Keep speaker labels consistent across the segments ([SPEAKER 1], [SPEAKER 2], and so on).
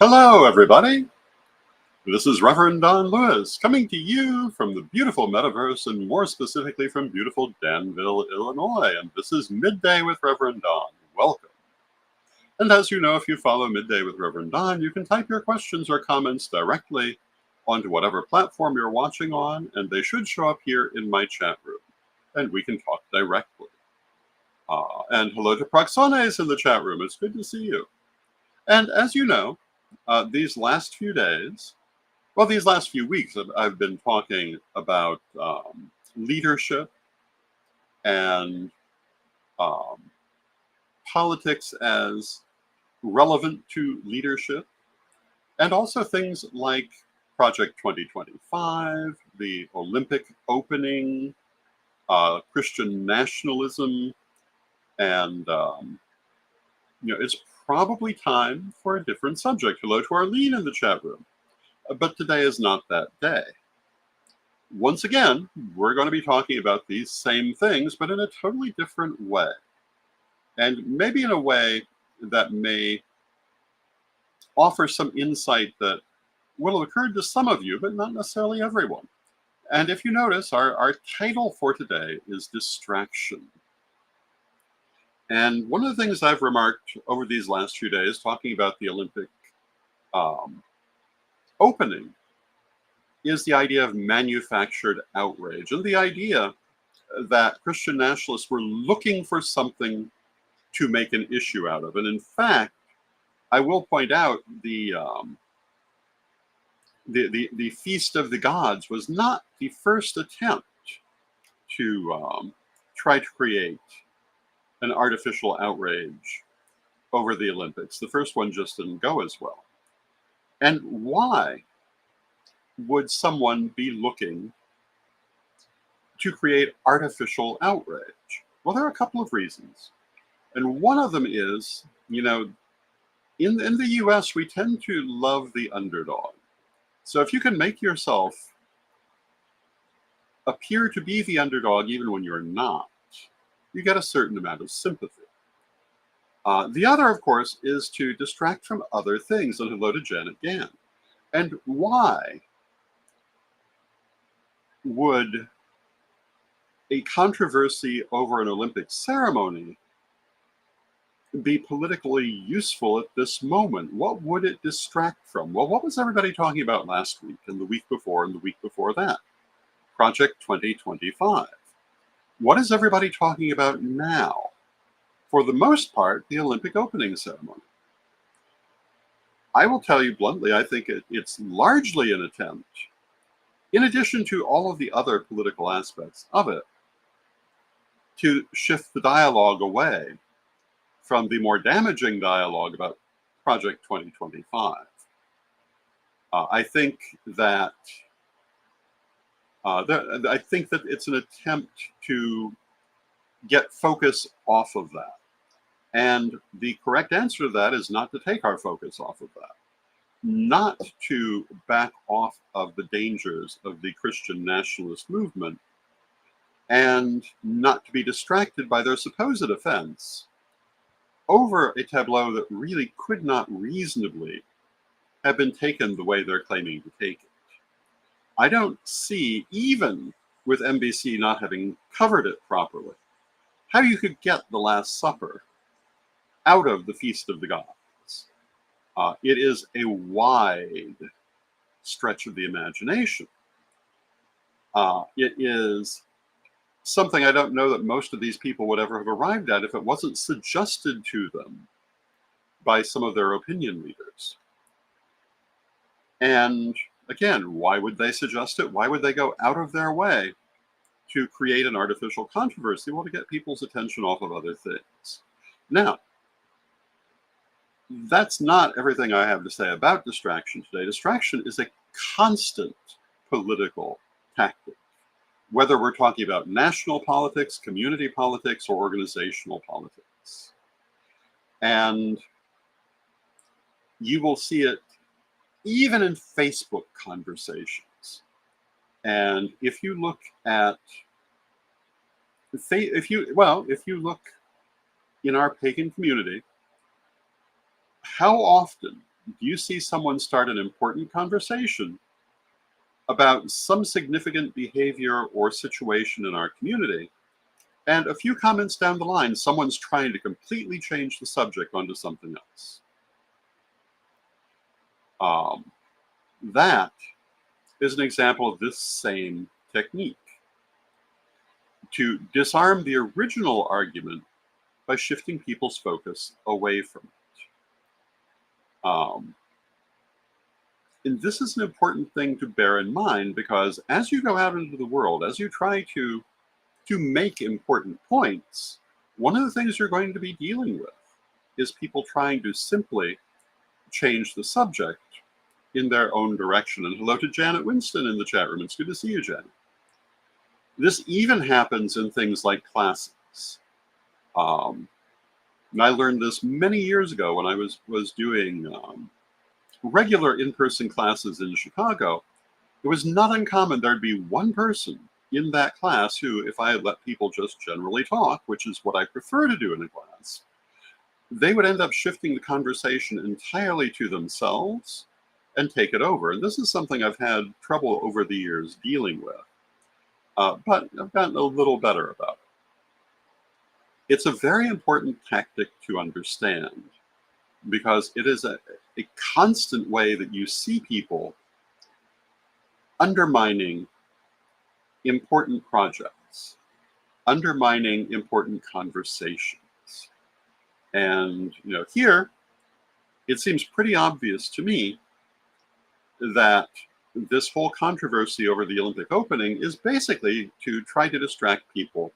[SPEAKER 1] Hello, everybody. This is Reverend Don Lewis coming to you from the beautiful metaverse and more specifically from beautiful Danville, Illinois. And this is Midday with Reverend Don. Welcome. And as you know, if you follow Midday with Reverend Don, you can type your questions or comments directly onto whatever platform you're watching on, and they should show up here in my chat room, and we can talk directly. And hello to Proxones in the chat room. It's good to see you. And as you know, these last few days, well, these last few weeks, I've been talking about leadership and um, politics as relevant to leadership, and also things like Project 2025, the Olympic opening, Christian nationalism, and it's probably time for a different subject. Hello to Arlene in the chat room. But today is not that day. Once again, we're going to be talking about these same things, but in a totally different way. And maybe in a way that may offer some insight that will have occurred to some of you, but not necessarily everyone. And if you notice, our title for today is distraction. And one of the things I've remarked over these last few days, talking about the Olympic opening, is the idea of manufactured outrage, and the idea that Christian nationalists were looking for something to make an issue out of. And in fact, I will point out the Feast of the Gods was not the first attempt to try to create an artificial outrage over the Olympics. The first one just didn't go as well. And why would someone be looking to create artificial outrage? Well, there are a couple of reasons. And one of them is, in the US, we tend to love the underdog. So if you can make yourself appear to be the underdog even when you're not, you get a certain amount of sympathy. The other, of course, is to distract from other things. And hello to Janet Gann. And why would a controversy over an Olympic ceremony be politically useful at this moment? What would it distract from? Well, what was everybody talking about last week and the week before and the week before that? Project 2025. What is everybody talking about now? For the most part, the Olympic opening ceremony. I will tell you bluntly, I think it's largely an attempt, in addition to all of the other political aspects of it, to shift the dialogue away from the more damaging dialogue about Project 2025. I think that it's an attempt to get focus off of that. And the correct answer to that is not to take our focus off of that, not to back off of the dangers of the Christian nationalist movement, and not to be distracted by their supposed offense over a tableau that really could not reasonably have been taken the way they're claiming to take it. I don't see, even with NBC not having covered it properly, how you could get the Last Supper out of the Feast of the Gods. It is a wide stretch of the imagination. It is something I don't know that most of these people would ever have arrived at if it wasn't suggested to them by some of their opinion leaders. And again, why would they suggest it? Why would they go out of their way to create an artificial controversy? Well, to get people's attention off of other things. Now, that's not everything I have to say about distraction today. Distraction is a constant political tactic, whether we're talking about national politics, community politics, or organizational politics. And you will see it even in Facebook conversations. And if you look at, if you look in our pagan community, how often Do you see someone start an important conversation about some significant behavior or situation in our community? And a few comments down the line, someone's trying to completely change the subject onto something else. Um, that is an example of this same technique, to disarm the original argument by shifting people's focus away from it. And this is an important thing to bear in mind, because as you go out into the world, as you try to make important points, one of the things you're going to be dealing with is people trying to simply change the subject in their own direction. And hello to Janet Winston in the chat room. It's good to see you, Janet. This even happens in things like classes. And I learned this many years ago when I was doing regular in-person classes in Chicago. It was not uncommon there'd be one person in that class who, if I had let people just generally talk, which is what I prefer to do in a class, they would end up shifting the conversation entirely to themselves and take it over. And this is something I've had trouble over the years dealing with, but I've gotten a little better about it. It's a very important tactic to understand, because it is a constant way that you see people undermining important projects, undermining important conversations. And here, it seems pretty obvious to me that this whole controversy over the Olympic opening is basically to try to distract people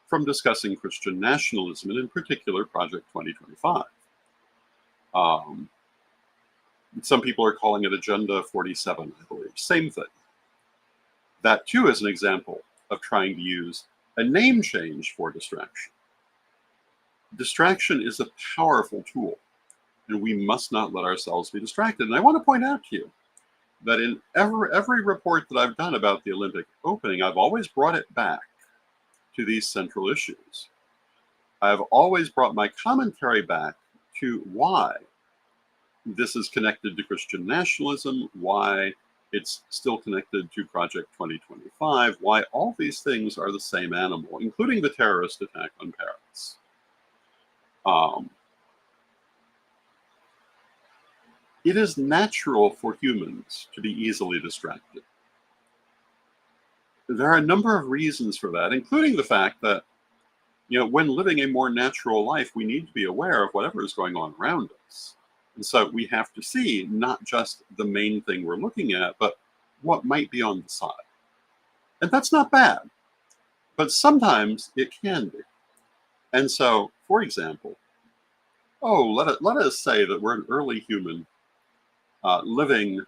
[SPEAKER 1] from discussing Christian nationalism, and in particular, Project 2025. Some people are calling it Agenda 47, I believe. Same thing. That too is an example of trying to use a name change for distraction. Distraction is a powerful tool, and we must not let ourselves be distracted. And I want to point out to you that in every report that I've done about the Olympic opening, I've always brought it back to these central issues. I've always brought my commentary back to why this is connected to Christian nationalism, why it's still connected to Project 2025, why all these things are the same animal, including the terrorist attack on Paris. It is natural for humans to be easily distracted. There are a number of reasons for that, including the fact that, when living a more natural life, we need to be aware of whatever is going on around us. And so we have to see not just the main thing we're looking at, but what might be on the side. And that's not bad, but sometimes it can be. And so, for example, let us say that we're an early human living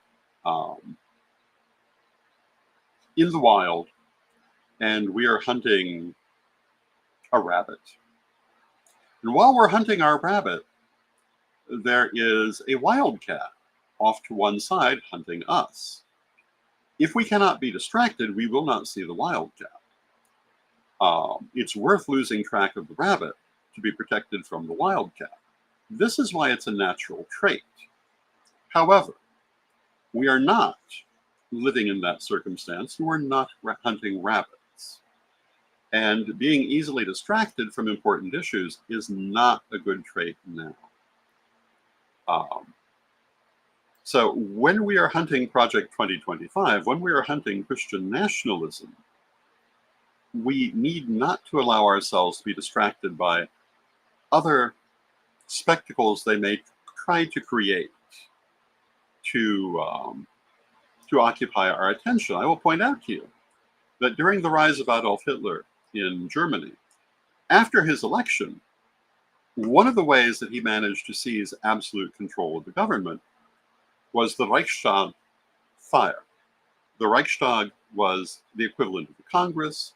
[SPEAKER 1] in the wild, and we are hunting a rabbit. And while we're hunting our rabbit, there is a wildcat off to one side hunting us. If we cannot be distracted, we will not see the wildcat. It's worth losing track of the rabbit to be protected from the wildcat. This is why it's a natural trait. However, we are not living in that circumstance, and we're not hunting rabbits. And being easily distracted from important issues is not a good trait now. So when we are hunting Project 2025, when we are hunting Christian nationalism, we need not to allow ourselves to be distracted by other spectacles they may try to create to occupy our attention. I will point out to you that during the rise of Adolf Hitler in Germany, after his election, one of the ways that he managed to seize absolute control of the government was the Reichstag fire. The Reichstag was the equivalent of the Congress.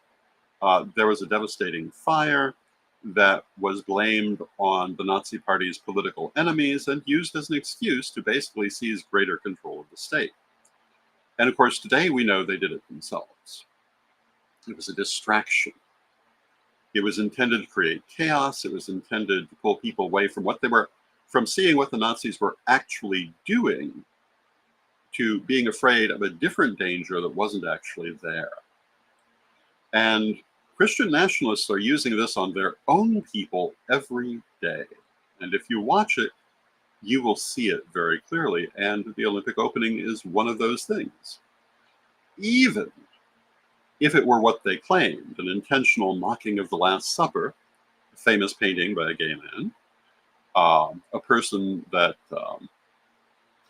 [SPEAKER 1] There was a devastating fire that was blamed on the Nazi Party's political enemies and used as an excuse to basically seize greater control of the state. And of course, today we know they did it themselves. It was a distraction. It was intended to create chaos. It was intended to pull people away from what they were from seeing what the Nazis were actually doing to being afraid of a different danger that wasn't actually there. And Christian nationalists are using this on their own people every day. And if you watch it, you will see it very clearly. And the Olympic opening is one of those things. Even if it were what they claimed, an intentional mocking of the Last Supper, a famous painting by a gay man, a person that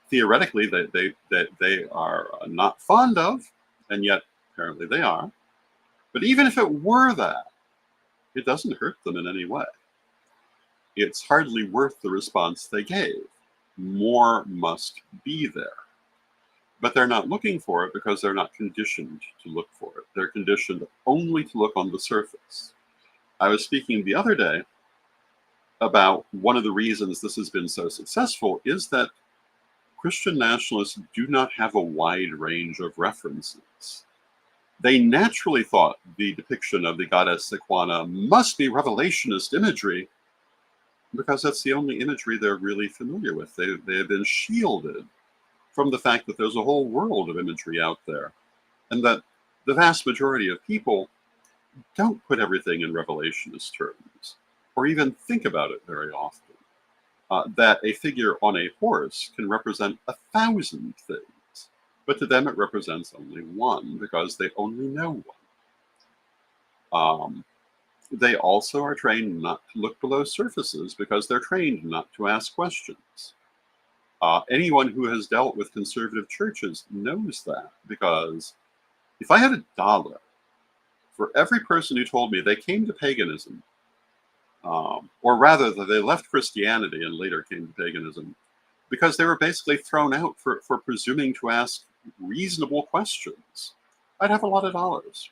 [SPEAKER 1] theoretically they are not fond of, and yet apparently they are. But even if it were that, it doesn't hurt them in any way. It's hardly worth the response they gave. More must be there. But they're not looking for it because they're not conditioned to look for it. They're conditioned only to look on the surface. I was speaking the other day about one of the reasons this has been so successful is that Christian nationalists do not have a wide range of references. They naturally thought the depiction of the goddess Sequana must be revelationist imagery because that's the only imagery they're really familiar with. They have been shielded from the fact that there's a whole world of imagery out there, and that the vast majority of people don't put everything in revelationist terms, or even think about it very often. That a figure on a horse can represent 1,000 things, but to them it represents only one because they only know one. They also are trained not to look below surfaces because they're trained not to ask questions. Anyone who has dealt with conservative churches knows that, because if I had $1 for every person who told me they came to paganism, or rather that they left Christianity and later came to paganism, because they were basically thrown out for presuming to ask reasonable questions, I'd have a lot of dollars.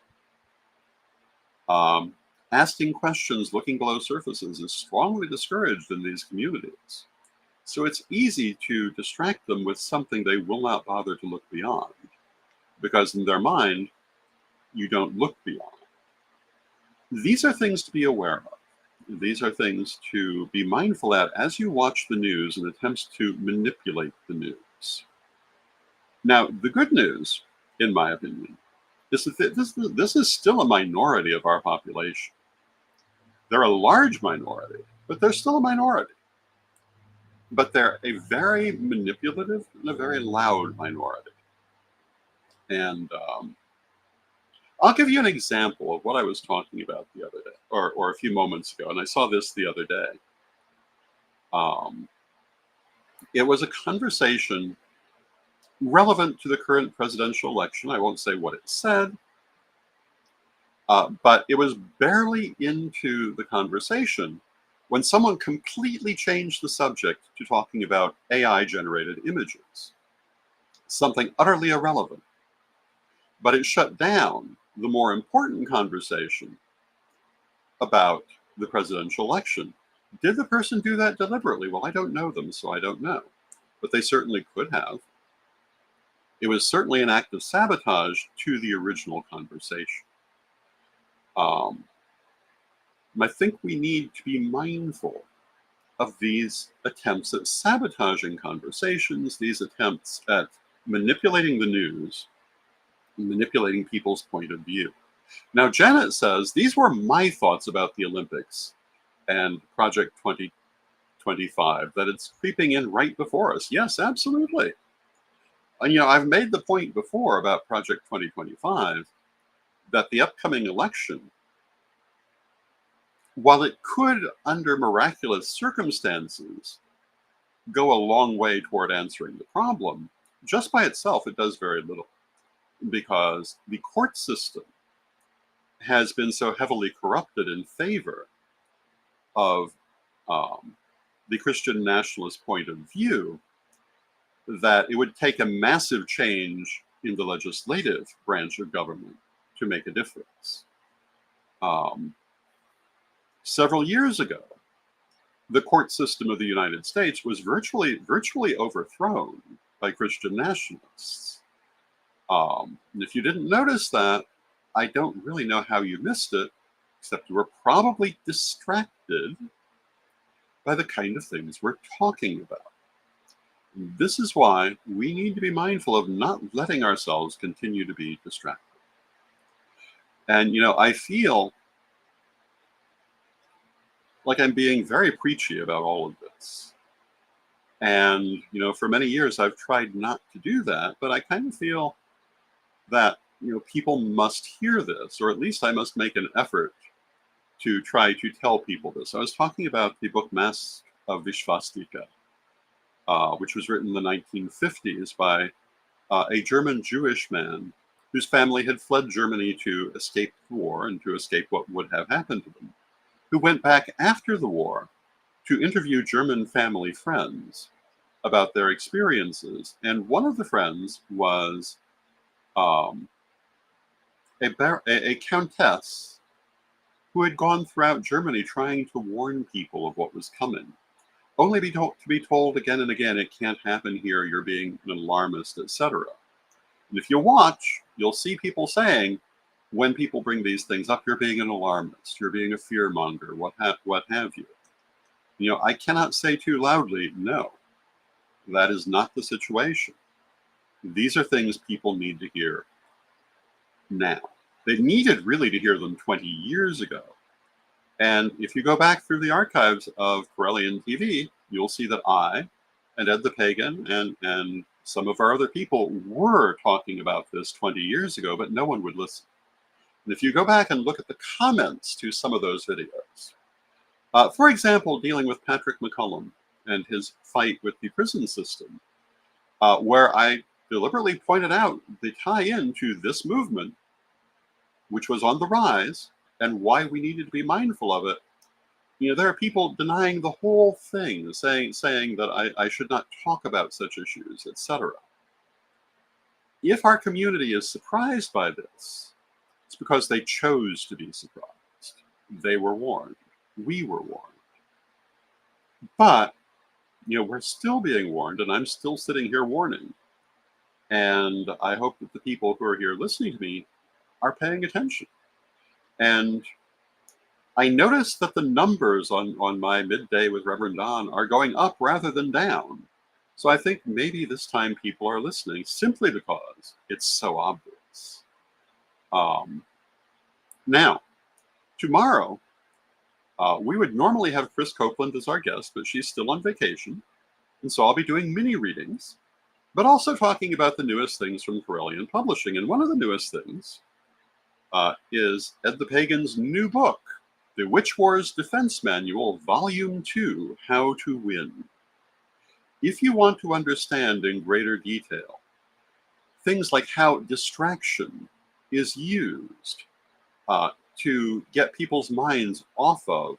[SPEAKER 1] Asking questions looking below surfaces is strongly discouraged in these communities. So it's easy to distract them with something they will not bother to look beyond, because in their mind, you don't look beyond. These are things to be aware of. These are things to be mindful at as you watch the news and attempts to manipulate the news. Now, the good news, in my opinion, is that this is still a minority of our population. They're a large minority, but they're still a minority. But they're a very manipulative and a very loud minority. And I'll give you an example of what I was talking about the other day, or a few moments ago, and I saw this the other day. It was a conversation relevant to the current presidential election. I won't say what it said, but it was barely into the conversation when someone completely changed the subject to talking about AI-generated images, something utterly irrelevant. But it shut down the more important conversation about the presidential election. Did the person do that deliberately? Well, I don't know them, so I don't know. But they certainly could have. It was certainly an act of sabotage to the original conversation. I think we need to be mindful of these attempts at sabotaging conversations, these attempts at manipulating the news, manipulating people's point of view. Now, Janet says, these were my thoughts about the Olympics and Project 2025, that it's creeping in right before us. Yes, absolutely. And, I've made the point before about Project 2025 that the upcoming election, while it could, under miraculous circumstances, go a long way toward answering the problem, just by itself, it does very little, because the court system has been so heavily corrupted in favor of the Christian nationalist point of view that it would take a massive change in the legislative branch of government to make a difference. Several years ago, the court system of the United States was virtually overthrown by Christian nationalists. And if you didn't notice that, I don't really know how you missed it, except you were probably distracted by the kind of things we're talking about. This is why we need to be mindful of not letting ourselves continue to be distracted. And, I feel like I'm being very preachy about all of this. And, for many years, I've tried not to do that, but I kind of feel that, people must hear this, or at least I must make an effort to try to tell people this. I was talking about the book Mask of Vishvastika, which was written in the 1950s by a German Jewish man whose family had fled Germany to escape the war and to escape what would have happened to them, who went back after the war to interview German family friends about their experiences. And one of the friends was um, a countess who had gone throughout Germany trying to warn people of what was coming, only to be told again and again, it can't happen here, you're being an alarmist, etc. And if you watch, you'll see people saying, when people bring these things up, you're being an alarmist, you're being a fearmonger, what have you. I cannot say too loudly, no, that is not the situation. These are things people need to hear now. They needed really to hear them 20 years ago. And if you go back through the archives of Karelian TV, you'll see that I and Ed the Pagan and some of our other people were talking about this 20 years ago, but no one would listen. And if you go back and look at the comments to some of those videos, for example, dealing with Patrick McCullum and his fight with the prison system, where I deliberately pointed out the tie-in to this movement, which was on the rise, and why we needed to be mindful of it. There are people denying the whole thing, saying that I should not talk about such issues, etc. If our community is surprised by this, it's because they chose to be surprised. They were warned. We were warned. But, we're still being warned, and I'm still sitting here warning. And I hope that the people who are here listening to me are paying attention. And I noticed that the numbers on my Midday with Reverend Don are going up rather than down. So I think maybe this time people are listening simply because it's so obvious. Now, tomorrow, we would normally have Chris Copeland as our guest, but she's still on vacation. And so I'll be doing mini readings, but also talking about the newest things from Karelian Publishing. And one of the newest things is Ed the Pagan's new book, The Witch Wars Defense Manual, Volume 2, How to Win. If you want to understand in greater detail things like how distraction is used to get people's minds off of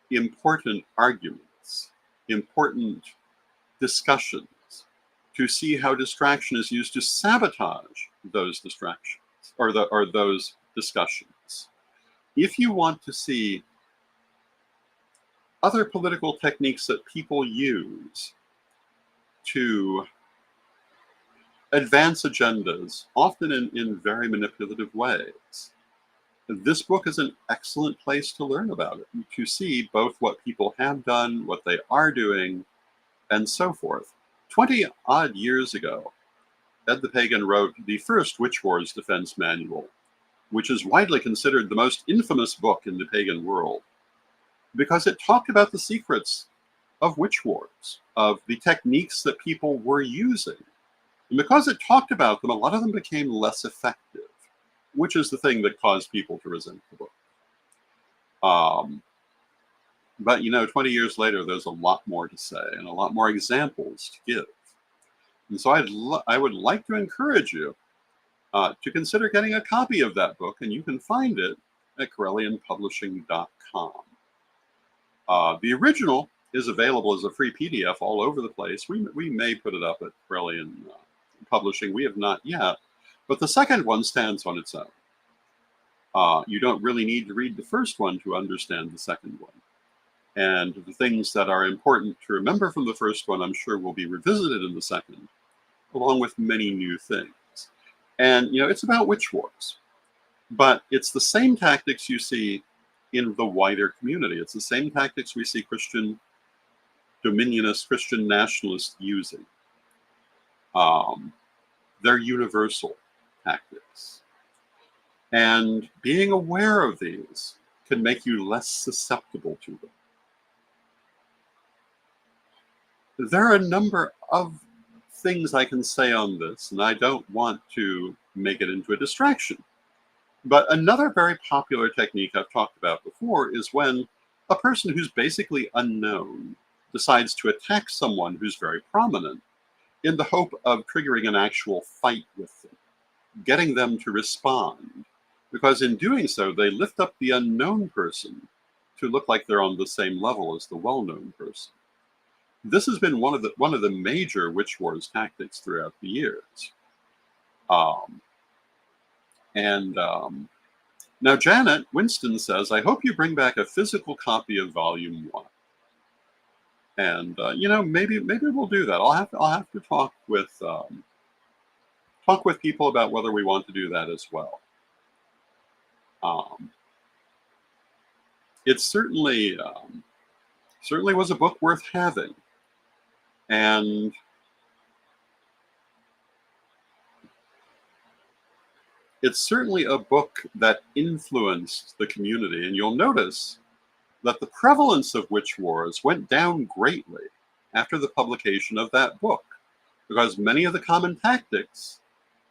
[SPEAKER 1] important arguments, important discussions, to see how distraction is used to sabotage those distractions or those discussions. If you want to see other political techniques that people use to advance agendas, often in very manipulative ways, this book is an excellent place to learn about it, to see both what people have done, what they are doing, and so forth. 20 odd years ago, Ed the Pagan wrote the first Witch Wars Defense Manual, which is widely considered the most infamous book in the pagan world, because it talked about the secrets of witch wars, of the techniques that people were using. And because it talked about them, a lot of them became less effective, which is the thing that caused people to resent the book. But 20 years later, there's a lot more to say and a lot more examples to give. And so I would like to encourage you to consider getting a copy of that book, and you can find it at KarelianPublishing.com. The original is available as a free PDF all over the place. We may put it up at Karelian Publishing. We have not yet. But the second one stands on its own. You don't really need to read the first one to understand the second one. And the things that are important to remember from the first one, I'm sure, will be revisited in the second, along with many new things. And, it's about witch wars. But it's the same tactics you see in the wider community. It's the same tactics we see Christian dominionist Christian nationalists using. They're universal tactics. And being aware of these can make you less susceptible to them. There are a number of things I can say on this, and I don't want to make it into a distraction. But another very popular technique I've talked about before is when a person who's basically unknown decides to attack someone who's very prominent in the hope of triggering an actual fight with them, getting them to respond, because in doing so, they lift up the unknown person to look like they're on the same level as the well-known person. This has been one of the major witch wars tactics throughout the years. Now Janet Winston says, "I hope you bring back a physical copy of Volume 1." And maybe we'll do that. I'll have to talk with people about whether we want to do that as well. It certainly was a book worth having, and it's certainly a book that influenced the community. And you'll notice that the prevalence of witch wars went down greatly after the publication of that book, because many of the common tactics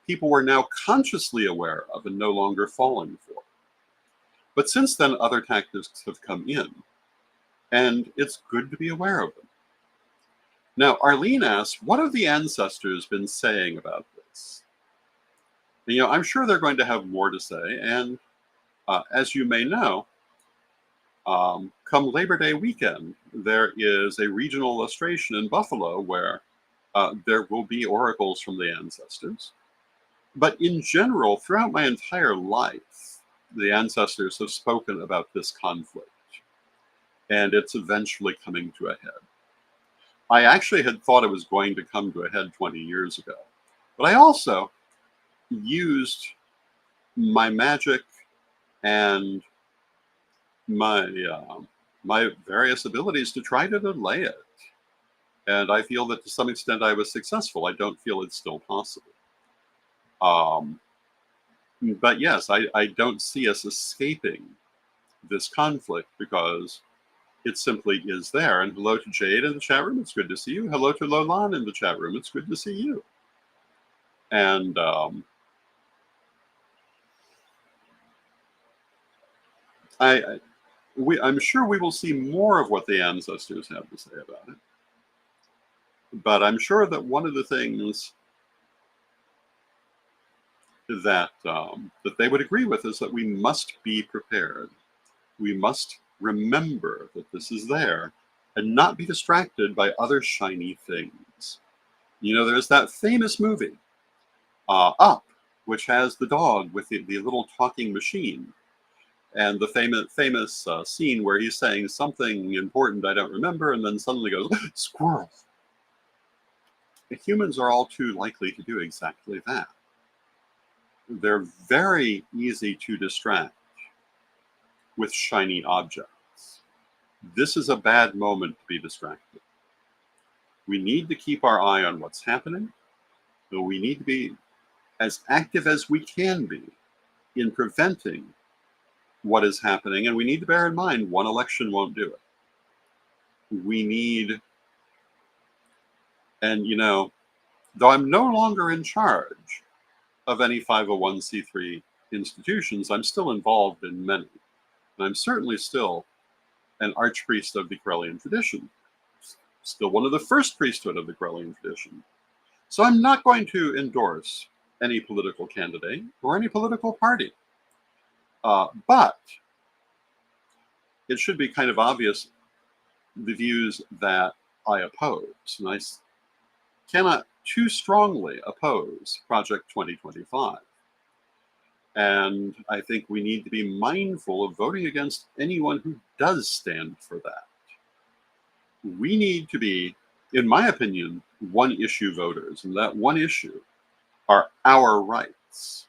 [SPEAKER 1] people were now consciously aware of and no longer falling for. But since then, other tactics have come in, and it's good to be aware of them. Now, Arlene asks, what have the ancestors been saying about this? And, I'm sure they're going to have more to say, and as you may know, come Labor Day weekend, there is a regional illustration in Buffalo where there will be oracles from the ancestors. But in general, throughout my entire life, the ancestors have spoken about this conflict, and it's eventually coming to a head. I actually had thought it was going to come to a head 20 years ago, but I also used my magic and my various abilities to try to delay it. And I feel that to some extent I was successful. I don't feel it's still possible. But yes, I don't see us escaping this conflict because it simply is there. And hello to Jade in the chat room. It's good to see you. Hello to Lolan in the chat room. It's good to see you. And I'm sure we will see more of what the ancestors have to say about it. But I'm sure that one of the things that they would agree with is that we must be prepared. We must remember that this is there and not be distracted by other shiny things. There's that famous movie, Up, which has the dog with the little talking machine. And the famous scene where he's saying something important I don't remember, and then suddenly goes, squirrel. Humans are all too likely to do exactly that. They're very easy to distract with shiny objects. This is a bad moment to be distracted. We need to keep our eye on what's happening, though we need to be as active as we can be in preventing what is happening. And we need to bear in mind, one election won't do it. We need, and though I'm no longer in charge of any 501c3 institutions, I'm still involved in many. And I'm certainly still an archpriest of the Correllian tradition, still one of the first priesthood of the Correllian tradition. So I'm not going to endorse any political candidate or any political party. But it should be kind of obvious the views that I oppose. And I cannot too strongly oppose Project 2025. And I think we need to be mindful of voting against anyone who does stand for that. We need to be, in my opinion, one-issue voters. And that one issue are our rights,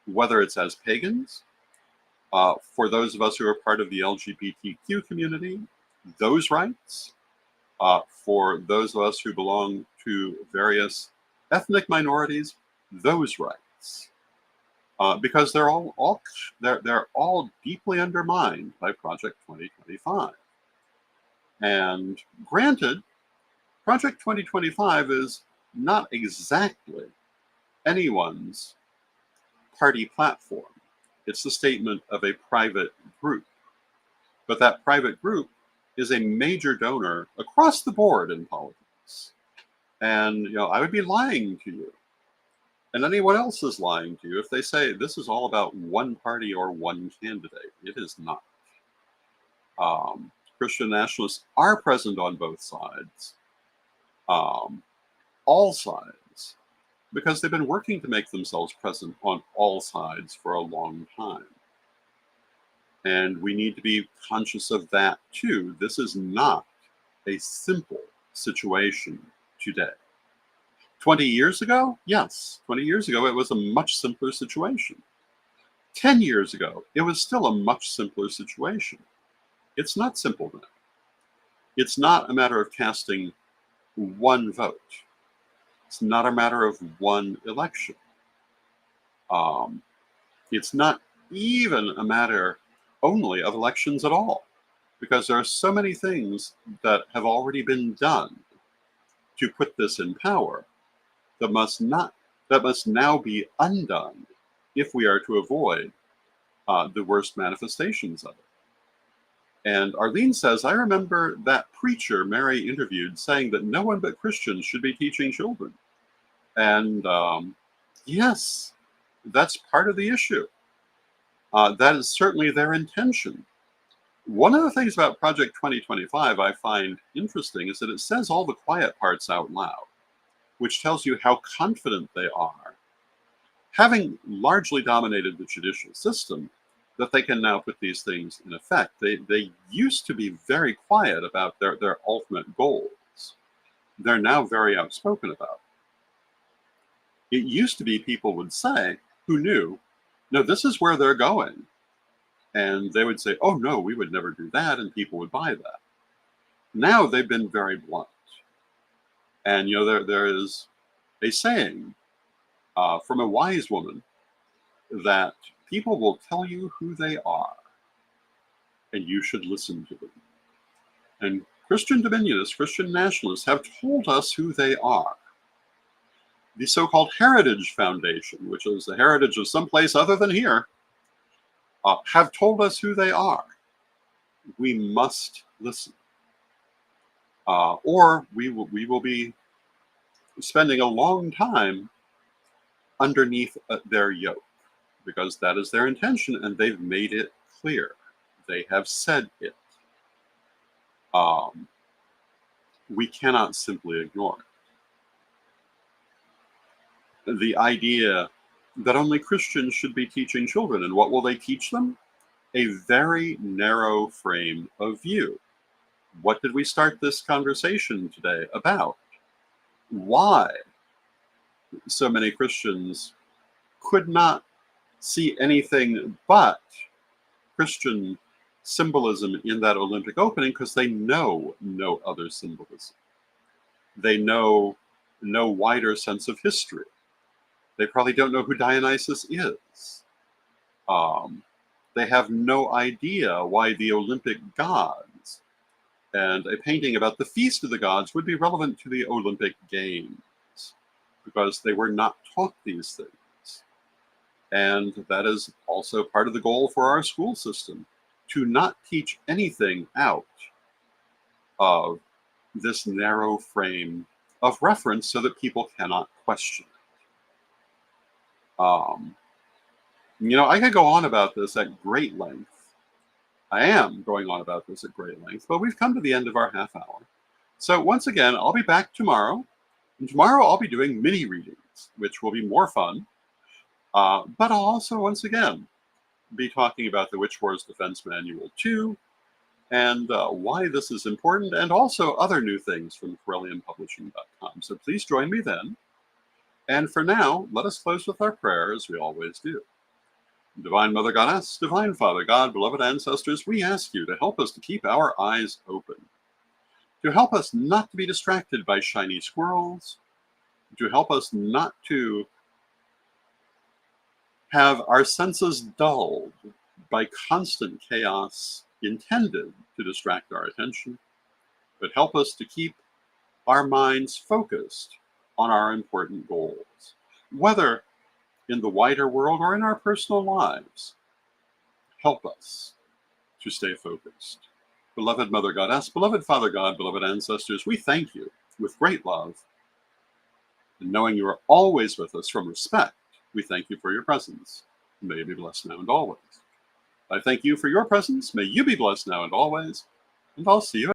[SPEAKER 1] whether it's as pagans, for those of us who are part of the LGBTQ community, those rights,
[SPEAKER 2] For those of us who belong to various ethnic minorities, those rights, because they're all deeply undermined by Project 2025. And granted, Project 2025 is not exactly anyone's party platform. It's the statement of a private group. But that private group is a major donor across the board in politics. And I would be lying to you, and anyone else is lying to you if they say this is all about one party or one candidate. It is not. Christian nationalists are present on both sides, all sides, because they've been working to make themselves present on all sides for a long time. And we need to be conscious of that too. This is not a simple situation today. 20 years ago, yes, 20 years ago, it was a much simpler situation. 10 years ago, it was still a much simpler situation. It's not simple now. It's not a matter of casting one vote. It's not a matter of one election. It's not even a matter only of elections at all, because there are so many things that have already been done to put this in power that must now be undone if we are to avoid the worst manifestations of it. And Arlene says, I remember that preacher Mary interviewed saying that no one but Christians should be teaching children. And yes, that's part of the issue. That is certainly their intention. One of the things about Project 2025 I find interesting is that it says all the quiet parts out loud, which tells you how confident they are, having largely dominated the judicial system, that they can now put these things in effect. They used to be very quiet about their ultimate goals. They're now very outspoken about it. It used to be people would say, who knew, no, this is where they're going. And they would say, oh no, we would never do that, and people would buy that. Now they've been very blunt. And there is a saying from a wise woman that people will tell you who they are, and you should listen to them. And Christian dominionists, Christian nationalists have told us who they are. The so-called Heritage Foundation, which is the heritage of someplace other than here, have told us who they are. We must listen, or we will be spending a long time underneath their yoke, because that is their intention, and they've made it clear. They have said it. We cannot simply ignore it. The idea that only Christians should be teaching children, and what will they teach them? A very narrow frame of view. What did we start this conversation today about? Why so many Christians could not see anything but Christian symbolism in that Olympic opening, because they know no other symbolism. They know no wider sense of history. They probably don't know who Dionysus is. They have no idea why the Olympic gods and a painting about the Feast of the Gods would be relevant to the Olympic Games, because they were not taught these things. And that is also part of the goal for our school system, to not teach anything out of this narrow frame of reference so that people cannot question it. I could go on about this at great length. I am going on about this at great length, but we've come to the end of our half hour. So once again, I'll be back tomorrow. And tomorrow I'll be doing mini readings, which will be more fun. But I'll also, once again, be talking about the Witch Wars Defense Manual 2 and why this is important, and also other new things from CorellianPublishing.com. So please join me then. And for now, let us close with our prayer, as we always do. Divine Mother Goddess, Divine Father God, beloved ancestors, we ask you to help us to keep our eyes open, to help us not to be distracted by shiny squirrels, to help us not to have our senses dulled by constant chaos intended to distract our attention, but help us to keep our minds focused on our important goals, whether in the wider world or in our personal lives. Help us to stay focused. Beloved Mother Goddess, beloved Father God, beloved ancestors, we thank you with great love. And knowing you are always with us from respect, we thank you for your presence. May you be blessed now and always. I thank you for your presence. May you be blessed now and always. And I'll see you